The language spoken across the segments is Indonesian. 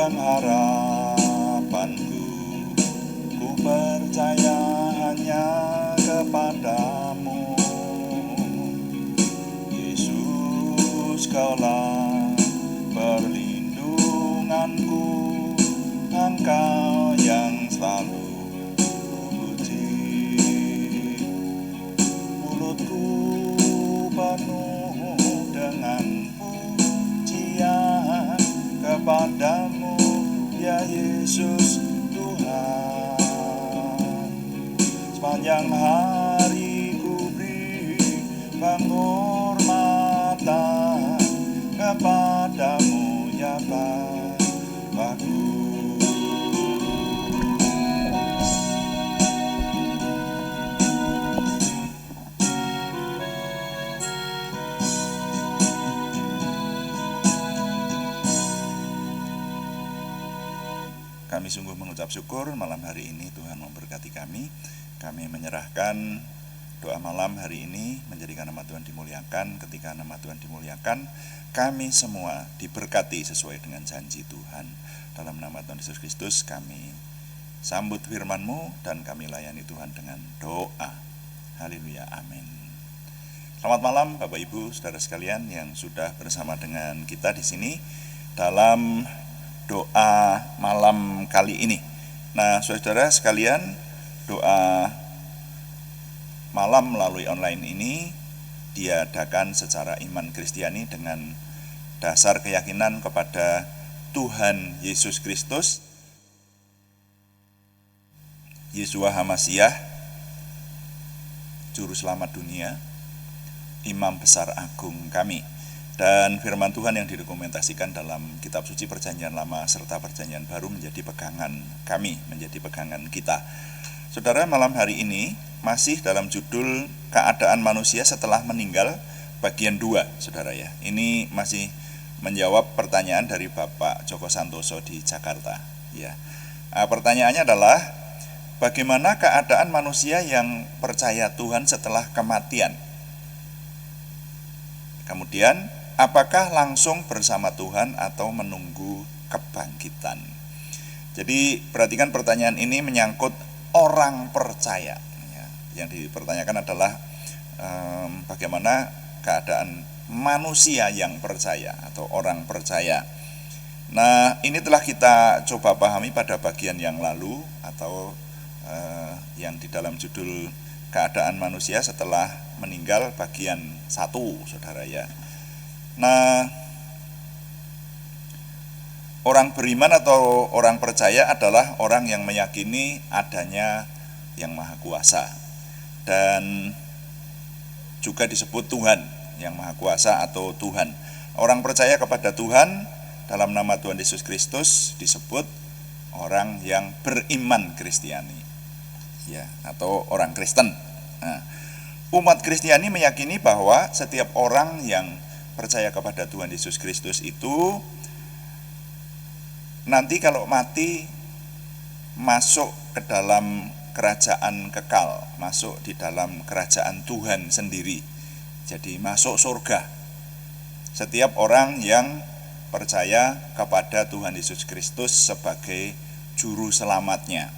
dan harapanku. Ku percaya hanya kepadamu, Yesus, Kaulah perlindunganku, Engkau yang selalu kupuji. Mulutku penuh dengan pujian kepadamu, ya Yesus Tuhan. Sepanjang hari ku beri penghormatan kepadamu, ya Bapakku. Kami sungguh mengucap syukur malam hari ini Tuhan memberkati kami. Kami menyerahkan doa malam hari ini, menjadikan nama Tuhan dimuliakan. Ketika nama Tuhan dimuliakan, kami semua diberkati sesuai dengan janji Tuhan. Dalam nama Tuhan Yesus Kristus kami sambut firman-Mu dan kami layani Tuhan dengan doa. Haleluya, amin. Selamat malam Bapak Ibu, saudara sekalian yang sudah bersama dengan kita di sini dalam doa malam kali ini. Nah, saudara sekalian, doa malam melalui online ini diadakan secara iman Kristiani dengan dasar keyakinan kepada Tuhan Yesus Kristus, Yeshua HaMasyiah, Juru Selamat dunia, Imam Besar Agung kami. Dan firman Tuhan yang didokumentasikan dalam kitab suci Perjanjian Lama serta Perjanjian Baru menjadi pegangan kami, menjadi pegangan kita. Saudara, malam hari ini masih dalam judul keadaan manusia setelah meninggal bagian 2, saudara ya. Ini masih menjawab pertanyaan dari Bapak Joko Santoso di Jakarta. Ya. Pertanyaannya adalah, bagaimana keadaan manusia yang percaya Tuhan setelah kematian? Kemudian, apakah langsung bersama Tuhan atau menunggu kebangkitan? Jadi perhatikan pertanyaan ini menyangkut orang percaya. Yang dipertanyakan adalah bagaimana keadaan manusia yang percaya atau orang percaya. Nah, ini telah kita coba pahami pada bagian yang lalu atau yang di dalam judul keadaan manusia setelah meninggal bagian 1, saudara ya. Nah, orang beriman atau orang percaya adalah orang yang meyakini adanya yang Maha Kuasa dan juga disebut Tuhan yang Maha Kuasa atau Tuhan. Orang percaya kepada Tuhan dalam nama Tuhan Yesus Kristus disebut orang yang beriman Kristiani, ya, atau orang Kristen. Nah, umat Kristiani meyakini bahwa setiap orang yang percaya kepada Tuhan Yesus Kristus itu nanti kalau mati masuk ke dalam kerajaan kekal, masuk di dalam kerajaan Tuhan sendiri. Jadi masuk surga. Setiap orang yang percaya kepada Tuhan Yesus Kristus sebagai juru selamatnya.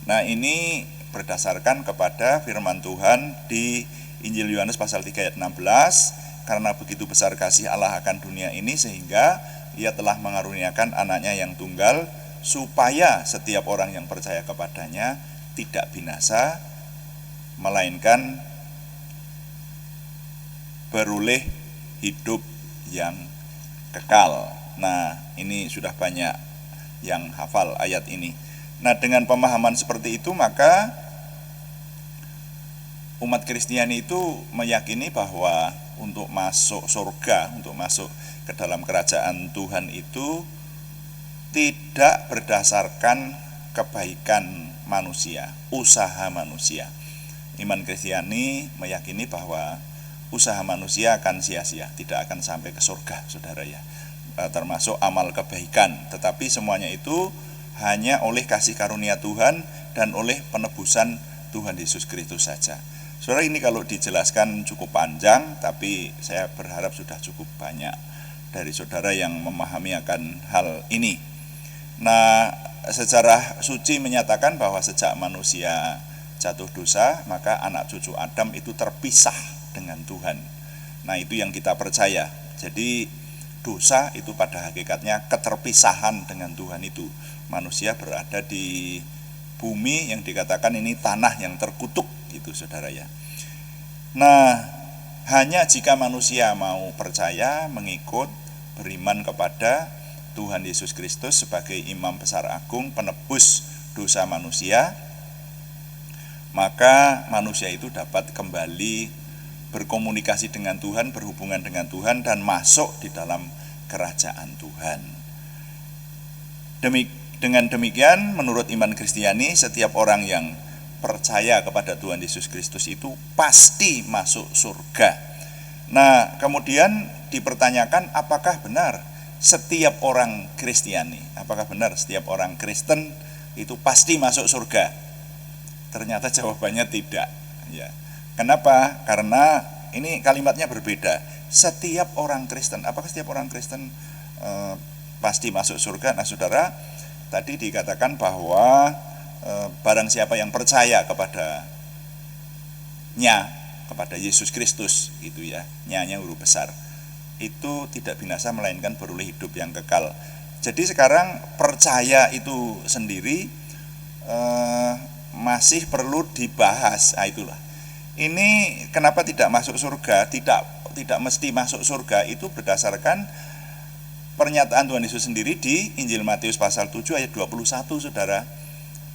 Nah, ini berdasarkan kepada firman Tuhan di Injil Yohanes pasal 3 ayat 16, karena begitu besar kasih Allah akan dunia ini sehingga Ia telah mengaruniakan anaknya yang tunggal supaya setiap orang yang percaya kepadanya tidak binasa melainkan beroleh hidup yang kekal. Nah, ini sudah banyak yang hafal ayat ini. Nah, dengan pemahaman seperti itu maka umat Kristiani itu meyakini bahwa untuk masuk surga, untuk masuk ke dalam kerajaan Tuhan itu tidak berdasarkan kebaikan manusia, usaha manusia. Iman Kristiani meyakini bahwa usaha manusia akan sia-sia, tidak akan sampai ke surga, saudara ya. Termasuk amal kebaikan, tetapi semuanya itu hanya oleh kasih karunia Tuhan dan oleh penebusan Tuhan Yesus Kristus saja. Saudara, ini kalau dijelaskan cukup panjang, tapi saya berharap sudah cukup banyak dari saudara yang memahami akan hal ini. Nah, sejarah suci menyatakan bahwa sejak manusia jatuh dosa, maka anak cucu Adam itu terpisah dengan Tuhan. Nah, itu yang kita percaya. Jadi dosa itu pada hakikatnya keterpisahan dengan Tuhan itu. Manusia berada di bumi yang dikatakan ini tanah yang terkutuk gitu, saudara ya. Nah, hanya jika manusia mau percaya, mengikut, beriman kepada Tuhan Yesus Kristus sebagai imam besar agung, penebus dosa manusia, maka manusia itu dapat kembali berkomunikasi dengan Tuhan, berhubungan dengan Tuhan, dan masuk di dalam kerajaan Tuhan. Dengan demikian, menurut iman Kristiani, setiap orang yang percaya kepada Tuhan Yesus Kristus itu pasti masuk surga. Nah, kemudian dipertanyakan, apakah benar setiap orang Kristiani, apakah benar setiap orang Kristen itu pasti masuk surga? Ternyata jawabannya tidak, ya. Kenapa? Karena ini kalimatnya berbeda. Setiap orang Kristen, apakah setiap orang Kristen pasti masuk surga? Nah, saudara, tadi dikatakan bahwa barang siapa yang percaya kepada Yesus Kristus, itu ya, nyanya huruf besar, itu tidak binasa melainkan beroleh hidup yang kekal. Jadi sekarang percaya itu sendiri masih perlu dibahas. Nah, itulah. Ini kenapa tidak masuk surga, tidak mesti masuk surga, itu berdasarkan pernyataan Tuhan Yesus sendiri di Injil Matius pasal 7 ayat 21, saudara.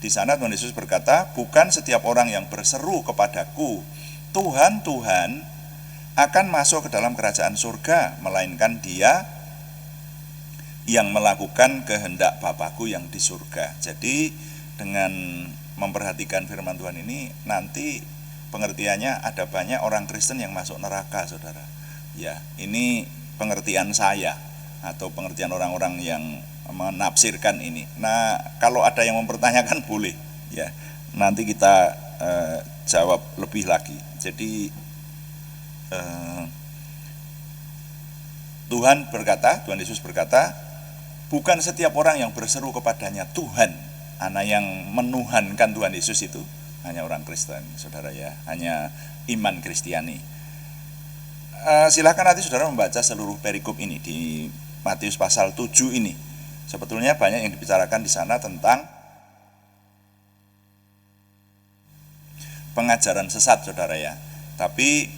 Di sana Tuhan Yesus berkata, bukan setiap orang yang berseru kepadaku, Tuhan, Tuhan, akan masuk ke dalam kerajaan surga, melainkan dia yang melakukan kehendak Bapakku yang di surga. Jadi dengan memperhatikan firman Tuhan ini, nanti pengertiannya ada banyak orang Kristen yang masuk neraka, saudara. Ya, ini pengertian saya atau pengertian orang-orang yang menafsirkan ini. Nah, kalau ada yang mempertanyakan boleh, ya. Nanti kita jawab lebih lagi. Jadi Tuhan Yesus berkata, bukan setiap orang yang berseru kepadanya Tuhan, anak yang menuhankan Tuhan Yesus itu hanya orang Kristen, saudara ya, hanya iman Kristiani. Silakan nanti saudara membaca seluruh perikop ini di Matius pasal 7 ini. Sebetulnya banyak yang dibicarakan di sana tentang pengajaran sesat, saudara ya. Tapi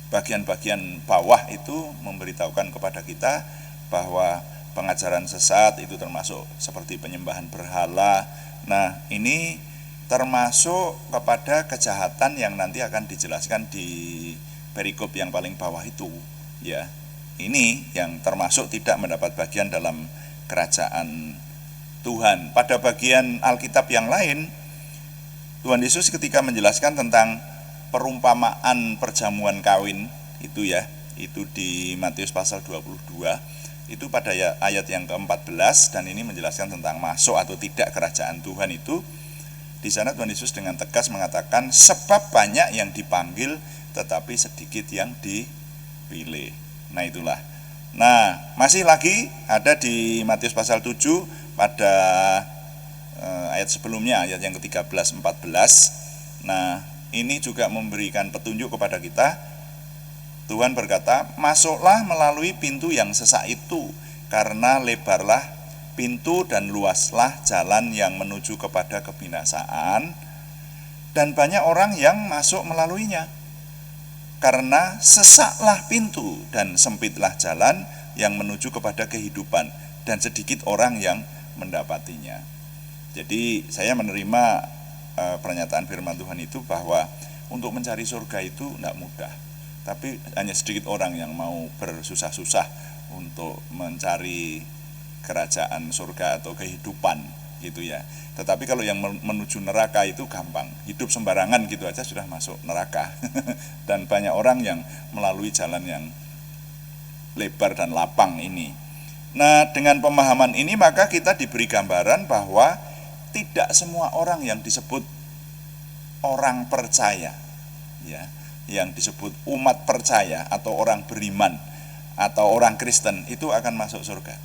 bagian-bagian bawah itu memberitahukan kepada kita bahwa pengajaran sesat itu termasuk seperti penyembahan berhala. Nah, ini termasuk kepada kejahatan yang nanti akan dijelaskan di perikop yang paling bawah itu, ya. Ini yang termasuk tidak mendapat bagian dalam kerajaan Tuhan. Pada bagian Alkitab yang lain, Tuhan Yesus ketika menjelaskan tentang perumpamaan perjamuan kawin itu ya, itu di Matius pasal 22, itu pada ayat yang ke-14, dan ini menjelaskan tentang masuk atau tidak kerajaan Tuhan itu. Di sana Tuhan Yesus dengan tegas mengatakan, sebab banyak yang dipanggil tetapi sedikit yang dipilih. Nah, itulah. Nah, masih lagi ada di Matius pasal 7 pada ayat sebelumnya, ayat yang ke-13, 14. Nah, ini juga memberikan petunjuk kepada kita. Tuhan berkata, masuklah melalui pintu yang sesak itu, karena lebarlah pintu dan luaslah jalan yang menuju kepada kebinasaan, dan banyak orang yang masuk melaluinya. Karena sesaklah pintu dan sempitlah jalan yang menuju kepada kehidupan, dan sedikit orang yang mendapatinya. Jadi saya menerima pernyataan firman Tuhan itu bahwa untuk mencari surga itu tidak mudah. Tapi hanya sedikit orang yang mau bersusah-susah untuk mencari kerajaan surga atau kehidupan gitu ya. Tetapi kalau yang menuju neraka itu gampang, hidup sembarangan gitu aja sudah masuk neraka. Dan banyak orang yang melalui jalan yang lebar dan lapang ini. Nah, dengan pemahaman ini maka kita diberi gambaran bahwa tidak semua orang yang disebut orang percaya, ya, yang disebut umat percaya atau orang beriman atau orang Kristen itu akan masuk surga.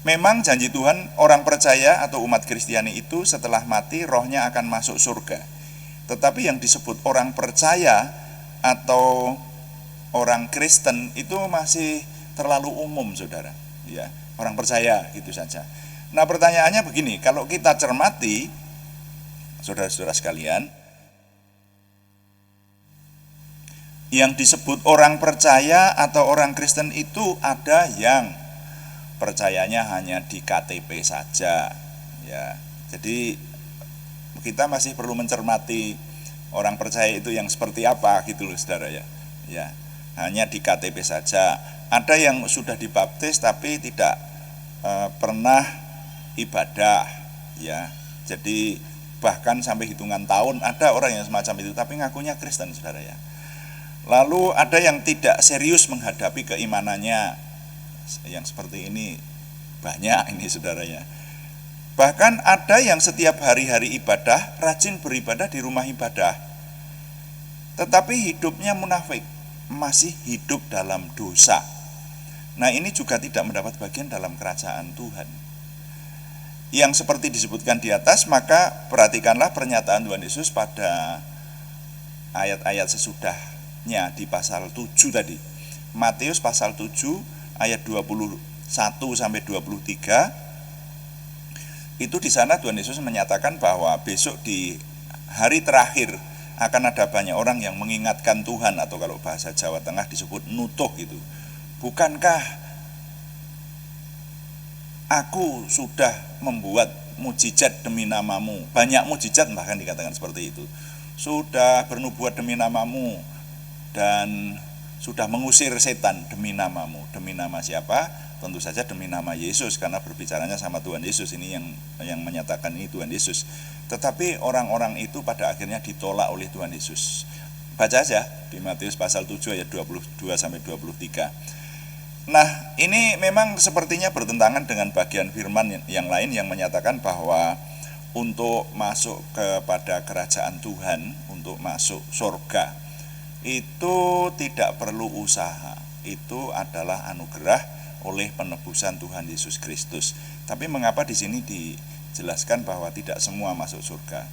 Memang janji Tuhan orang percaya atau umat Kristiani itu setelah mati rohnya akan masuk surga. Tetapi yang disebut orang percaya atau orang Kristen itu masih terlalu umum, saudara. Ya, orang percaya gitu saja. Nah, pertanyaannya begini, kalau kita cermati, saudara-saudara sekalian, yang disebut orang percaya atau orang Kristen itu ada yang percayanya hanya di KTP saja, ya. Jadi kita masih perlu mencermati orang percaya itu yang seperti apa gitu loh, saudara ya. Ya, hanya di KTP saja. Ada yang sudah dibaptis tapi tidak pernah ibadah, ya. Jadi bahkan sampai hitungan tahun ada orang yang semacam itu tapi ngakunya Kristen, saudara ya. Lalu ada yang tidak serius menghadapi keimanannya, yang seperti ini banyak ini, saudara ya. Bahkan ada yang setiap hari-hari ibadah, rajin beribadah di rumah ibadah, tetapi hidupnya munafik, masih hidup dalam dosa. Nah, ini juga tidak mendapat bagian dalam kerajaan Tuhan. Yang seperti disebutkan di atas, maka perhatikanlah pernyataan Tuhan Yesus pada ayat-ayat sesudahnya di pasal 7 tadi. Matius pasal 7 ayat 21 sampai 23. Itu di sana Tuhan Yesus menyatakan bahwa besok di hari terakhir akan ada banyak orang yang mengingatkan Tuhan, atau kalau bahasa Jawa Tengah disebut nutuh gitu. Bukankah aku sudah membuat mujizat demi namamu, banyak mujizat bahkan dikatakan seperti itu. Sudah bernubuat demi namamu dan sudah mengusir setan demi namamu. Demi nama siapa? Tentu saja demi nama Yesus, karena berbicaranya sama Tuhan Yesus. Ini yang menyatakan ini Tuhan Yesus. Tetapi orang-orang itu pada akhirnya ditolak oleh Tuhan Yesus. Baca aja di Matius pasal 7 ayat 22 sampai 23. Nah, ini memang sepertinya bertentangan dengan bagian firman yang lain yang menyatakan bahwa untuk masuk kepada kerajaan Tuhan, untuk masuk surga, itu tidak perlu usaha. Itu adalah anugerah oleh penebusan Tuhan Yesus Kristus. Tapi mengapa di sini dijelaskan bahwa tidak semua masuk surga?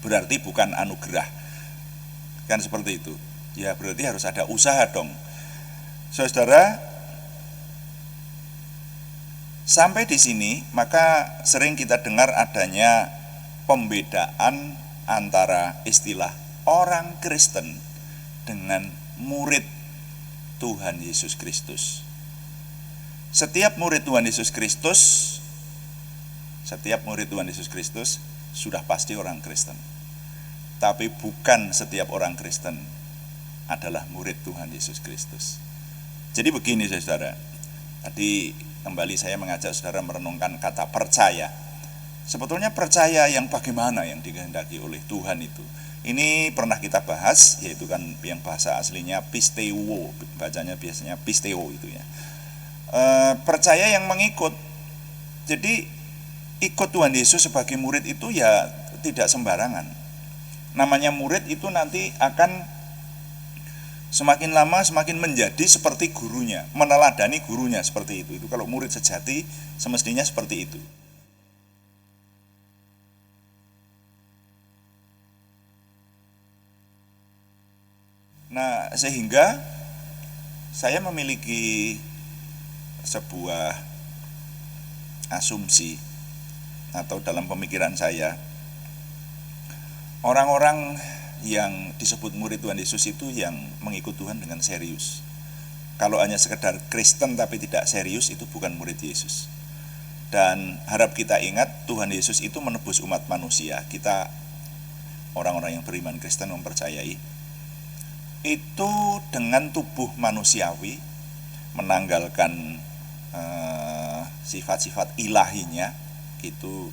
Berarti bukan anugerah. Kan seperti itu. Ya, berarti harus ada usaha dong. Saudara, sampai di sini maka sering kita dengar adanya pembedaan antara istilah orang Kristen dengan murid Tuhan Yesus Kristus. Setiap murid Tuhan Yesus Kristus sudah pasti orang Kristen. Tapi bukan setiap orang Kristen adalah murid Tuhan Yesus Kristus. Jadi begini, saudara. Tadi kembali saya mengajak saudara merenungkan kata percaya. Sebetulnya percaya yang bagaimana yang dikehendaki oleh Tuhan itu. Ini pernah kita bahas, yaitu kan yang bahasa aslinya pisteo, bacanya biasanya pisteo itu ya. Percaya yang mengikut. Jadi ikut Tuhan Yesus sebagai murid itu ya tidak sembarangan. Namanya murid itu nanti akan semakin lama semakin menjadi seperti gurunya, meneladani gurunya seperti itu. Itu kalau murid sejati semestinya seperti itu. Nah, sehingga saya memiliki sebuah asumsi atau dalam pemikiran saya, orang-orang yang disebut murid Tuhan Yesus itu yang mengikut Tuhan dengan serius. Kalau hanya sekedar Kristen tapi tidak serius, itu bukan murid Yesus. Dan harap kita ingat, Tuhan Yesus itu menebus umat manusia. Kita orang-orang yang beriman Kristen mempercayai itu dengan tubuh manusiawi, menanggalkan sifat-sifat ilahinya, itu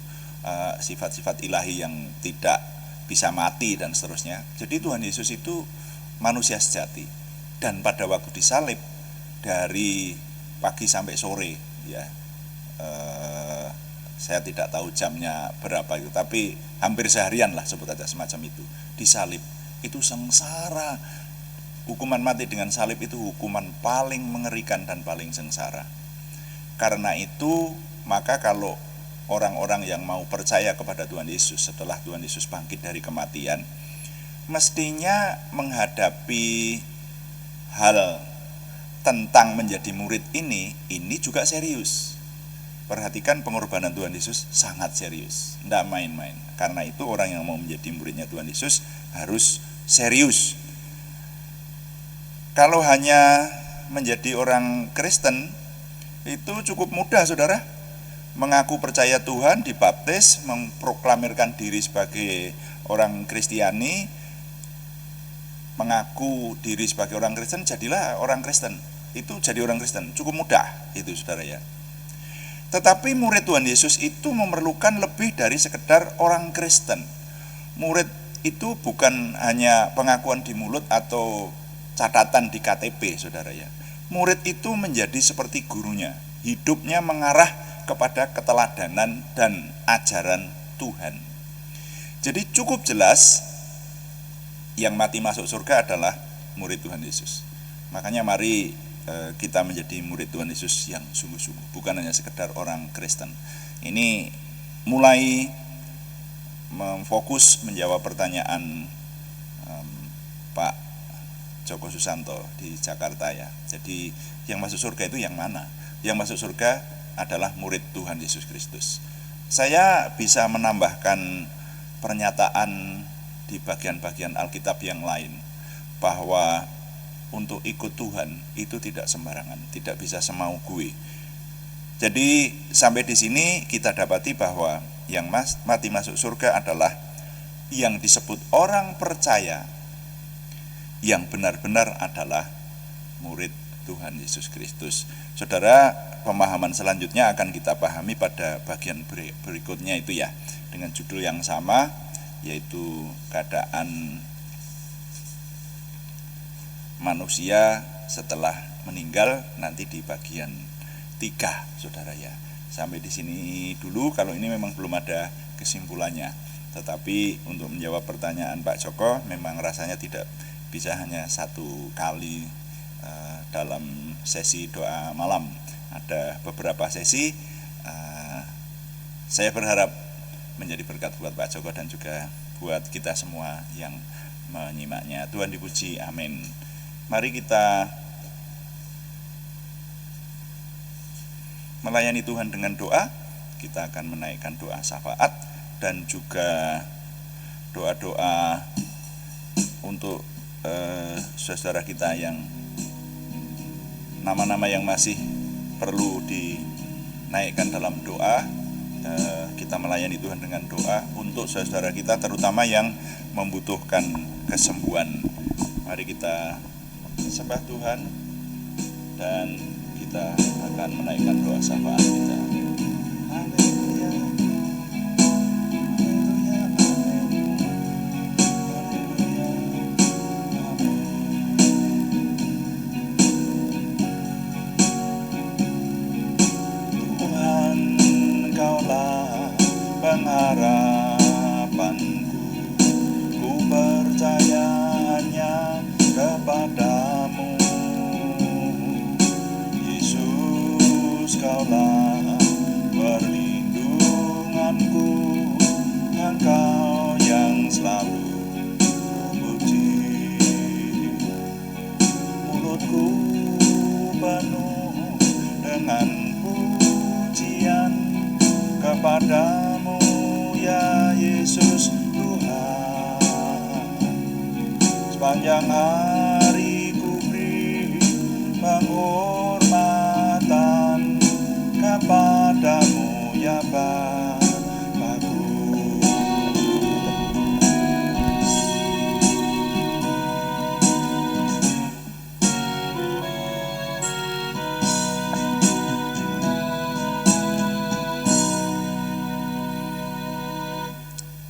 sifat-sifat ilahi yang tidak bisa mati dan seterusnya. Jadi Tuhan Yesus itu manusia sejati, dan pada waktu disalib dari pagi sampai sore ya, saya tidak tahu jamnya berapa itu, tapi hampir seharian lah, sebut aja semacam itu, disalib. Itu sengsara. Hukuman mati dengan salib itu hukuman paling mengerikan dan paling sengsara. Karena itu, maka kalau orang-orang yang mau percaya kepada Tuhan Yesus setelah Tuhan Yesus bangkit dari kematian, mestinya menghadapi hal tentang menjadi murid ini juga serius. Perhatikan, pengorbanan Tuhan Yesus sangat serius, tidak main-main. Karena itu orang yang mau menjadi muridnya Tuhan Yesus harus serius. Kalau hanya menjadi orang Kristen, itu cukup mudah, saudara. Mengaku percaya Tuhan, dibaptis, memproklamirkan diri sebagai orang Kristiani, mengaku diri sebagai orang Kristen, jadilah orang Kristen. Itu jadi orang Kristen, cukup mudah itu, saudara ya. Tetapi murid Tuhan Yesus itu memerlukan lebih dari sekedar orang Kristen. Murid itu bukan hanya pengakuan di mulut atau catatan di KTP, saudara ya. Murid itu menjadi seperti gurunya, hidupnya mengarah kepada keteladanan dan ajaran Tuhan. Jadi cukup jelas yang mati masuk surga adalah murid Tuhan Yesus. Makanya mari kita menjadi murid Tuhan Yesus yang sungguh-sungguh, bukan hanya sekedar orang Kristen. Ini mulai memfokus menjawab pertanyaan Pak Joko Susanto di Jakarta ya. Jadi yang masuk surga itu yang mana? Yang masuk surga adalah murid Tuhan Yesus Kristus. Saya bisa menambahkan pernyataan di bagian-bagian Alkitab yang lain bahwa untuk ikut Tuhan itu tidak sembarangan, tidak bisa semau gue. Jadi sampai di sini kita dapati bahwa yang mati masuk surga adalah yang disebut orang percaya yang benar-benar adalah murid Tuhan Yesus Kristus. Saudara, pemahaman selanjutnya akan kita pahami pada bagian berikutnya itu ya, dengan judul yang sama, yaitu keadaan manusia setelah meninggal, nanti di bagian 3, saudara ya. Sampai di sini dulu, kalau ini memang belum ada kesimpulannya. Tetapi untuk menjawab pertanyaan Pak Joko, memang rasanya tidak bisa hanya satu kali dalam sesi doa malam. Ada beberapa sesi. Saya berharap menjadi berkat buat Pak Joko dan juga buat kita semua yang menyimaknya. Tuhan dipuji, amin. Mari kita melayani Tuhan dengan doa. Kita akan menaikkan doa syafaat dan juga doa-doa untuk saudara kita yang nama-nama yang masih perlu dinaikkan dalam doa. Kita melayani Tuhan dengan doa untuk saudara kita, terutama yang membutuhkan kesembuhan. Mari kita sembah Tuhan dan kita akan menaikkan doa syafaat kita. Haleluya, haleluya, amin. Haleluya, amin. Tuhan, Kaulah pengharapanku, ku percaya hanya kepadamu. Yesus, Kaulah perlindunganku, Engkau yang selalu kupuji. Mulutku penuh dengan pujian kepadamu ya Yesus Tuhan. Sepanjang hari ku beri penghormatan kepadamu ya Bapa-Ku.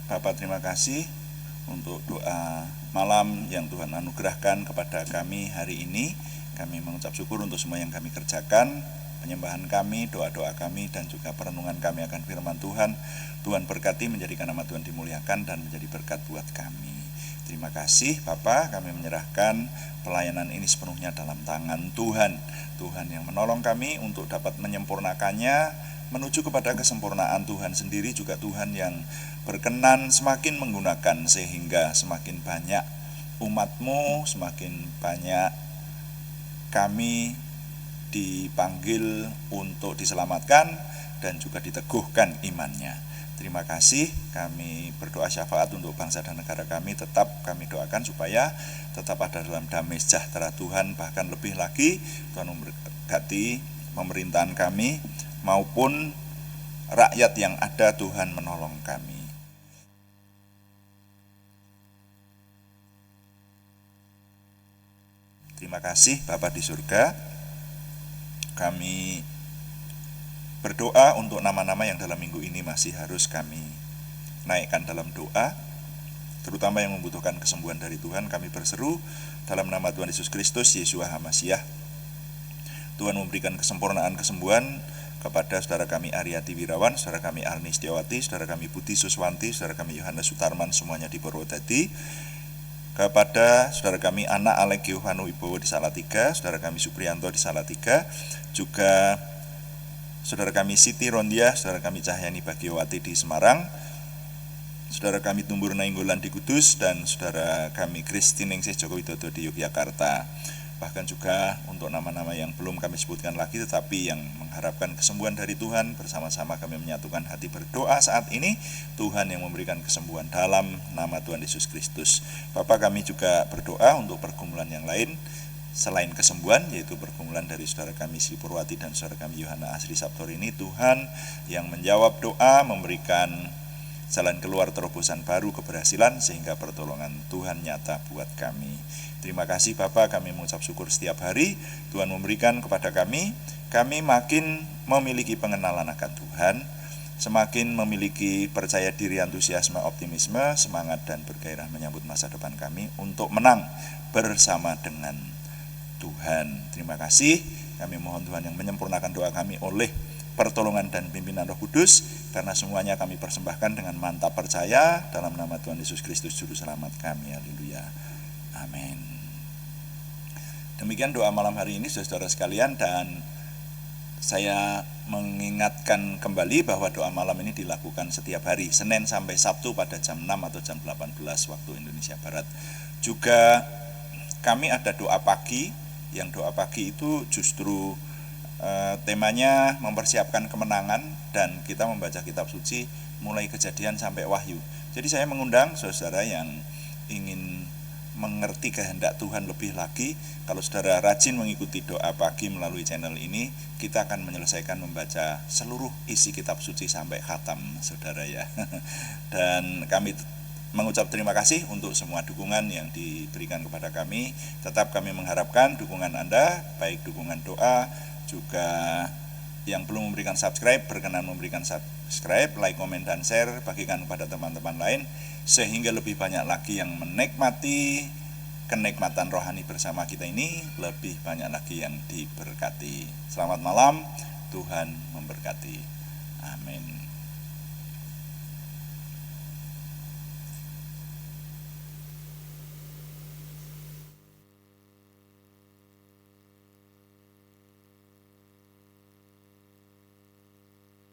Bapak, terima kasih untuk doa malam yang Tuhan anugerahkan kepada kami hari ini. Kami mengucap syukur untuk semua yang kami kerjakan, penyembahan kami, doa-doa kami, dan juga perenungan kami akan firman Tuhan. Tuhan berkati, menjadikan nama Tuhan dimuliakan dan menjadi berkat buat kami. Terima kasih Bapa, kami menyerahkan pelayanan ini sepenuhnya dalam tangan Tuhan. Tuhan yang menolong kami untuk dapat menyempurnakannya menuju kepada kesempurnaan Tuhan sendiri, juga Tuhan yang berkenan semakin menggunakan sehingga semakin banyak umat-Mu, semakin banyak kami dipanggil untuk diselamatkan dan juga diteguhkan imannya. Terima kasih, kami berdoa syafaat untuk bangsa dan negara kami, tetap kami doakan supaya tetap ada dalam damai sejahtera Tuhan, bahkan lebih lagi Tuhan memberkati pemerintahan kami maupun rakyat yang ada, Tuhan menolong kami. Terima kasih Bapa di surga, kami berdoa untuk nama-nama yang dalam minggu ini masih harus kami naikkan dalam doa, terutama yang membutuhkan kesembuhan dari Tuhan. Kami berseru dalam nama Tuhan Yesus Kristus, Yeshua HaMasyiah, Tuhan memberikan kesempurnaan kesembuhan kepada saudara kami Aryati Wirawan, saudara kami Arni Setiawati, saudara kami Budi Suswanti, saudara kami Yohanes Sutarman, semuanya di Purwodadi, kepada saudara kami Ana Alek Yohanu Ibowo di Salatiga, saudara kami Supriyanto di Salatiga, juga saudara kami Siti Rondia, saudara kami Cahyani Bagiowati di Semarang, saudara kami Tumbur Nainggolan di Kudus, dan saudara kami Kristiningsih Joko Widodo di Yogyakarta. Bahkan juga untuk nama-nama yang belum kami sebutkan lagi tetapi yang mengharapkan kesembuhan dari Tuhan, bersama-sama kami menyatukan hati berdoa saat ini, Tuhan yang memberikan kesembuhan dalam nama Tuhan Yesus Kristus. Bapak, kami juga berdoa untuk pergumulan yang lain selain kesembuhan, yaitu pergumulan dari saudara kami Sri Purwati dan saudara kami Yohana Asri Sabtorini. Tuhan yang menjawab doa, memberikan jalan keluar, terobosan baru, keberhasilan, sehingga pertolongan Tuhan nyata buat kami. Terima kasih Bapak, kami mengucap syukur setiap hari Tuhan memberikan kepada kami makin memiliki pengenalan akan Tuhan, semakin memiliki percaya diri, antusiasme, optimisme, semangat dan bergairah menyambut masa depan kami untuk menang bersama dengan Tuhan. Terima kasih, kami mohon Tuhan yang menyempurnakan doa kami oleh pertolongan dan pimpinan Roh Kudus, karena semuanya kami persembahkan dengan mantap percaya dalam nama Tuhan Yesus Kristus Juru Selamat kami. Haleluya. Amin. Demikian doa malam hari ini saudara sekalian, dan saya mengingatkan kembali bahwa doa malam ini dilakukan setiap hari, Senin sampai Sabtu pada jam 6 atau jam 18 waktu Indonesia Barat. Juga kami ada doa pagi, yang doa pagi itu justru temanya mempersiapkan kemenangan, dan kita membaca kitab suci mulai Kejadian sampai Wahyu. Jadi saya mengundang saudara yang ingin mengerti kehendak Tuhan lebih lagi, kalau saudara rajin mengikuti doa pagi melalui channel ini, kita akan menyelesaikan membaca seluruh isi kitab suci sampai khatam saudara ya. Dan kami mengucap terima kasih untuk semua dukungan yang diberikan kepada kami. Tetap kami mengharapkan dukungan Anda, baik dukungan doa, juga yang belum memberikan subscribe, berkenan memberikan subscribe, like, komen, dan share, bagikan kepada teman-teman lain, sehingga lebih banyak lagi yang menikmati kenikmatan rohani bersama kita ini, lebih banyak lagi yang diberkati. Selamat malam, Tuhan memberkati. Amin.